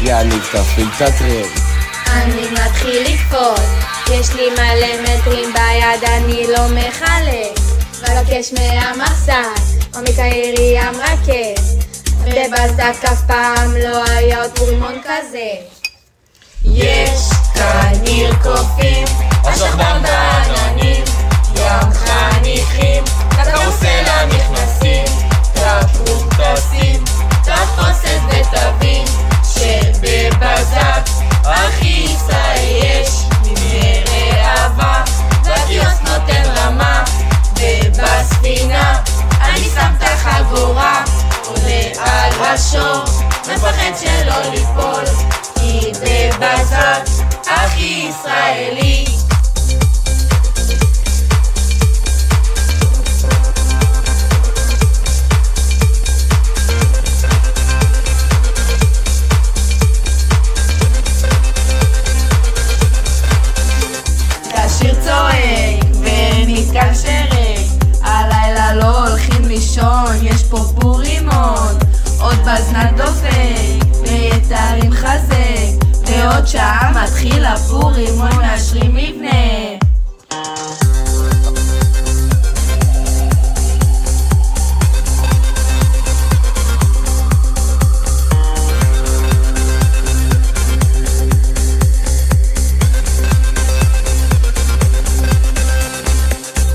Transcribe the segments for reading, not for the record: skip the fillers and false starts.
יאללה, תפעיל קצת רב. אני מתחיל לקפוץ, יש לי מלא מטרים ביד, אני לא מחלק. מבקש מהמחסן, או מקיירי המרקט, בבזק אף פעם לא היה עוד פורימון כזה. יש כאן עיר קופים, השכבן בעננים, ים חניכים, לקרוסלה נכנסים, תפרו טסים, תפוסת ותבין, שבבזק הכי ישראל יש מבני ראווה, והקיוס נותן רמה, ובספינה אני שם את החגורה, עולה על השור, מפחד שלא ליפול, כי בבזק הכי ישראלי. השיר צועק ונתקל שרק, הלילה לא הולכים לישון, יש פה פורימון, עוד בזנת דופק ויתרים חזק, ועוד שעה מתחיל הפורימון, מאשרים מבנה.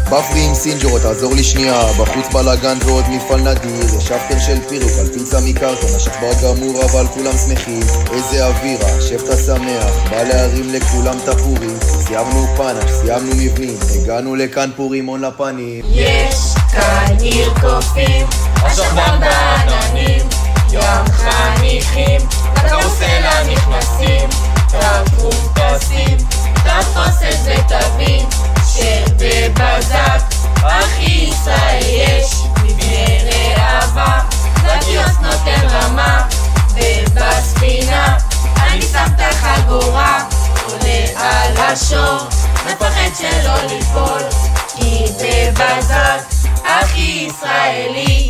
בפרי עם סינג'רו, תעזור לי שנייה, בחוץ בלגן ועוד מפעל נדיר, יש אפטר של פירוק על פיצה מקרטון, השכבר גמור אבל כולם שמחים, איזה אווירה, שבטה שמח, בא להרים לכולם את הפורים, סיימנו פנש, סיימנו מבנים, הגענו לכאן פורימון לפנים. יש כאן עיר קופים, השכבר בעננים, ים חניכים, לקרוסלה נכנסים, תפרו טסים, תפוסת ותבין, שבבזק הכי ישראל יש מבני ראווה, והקיוס נותן רמה, ובספינה אני שם את החגורה, עולה על השור, מפחד שלא ליפול, כי בבזק הכי ישראלי.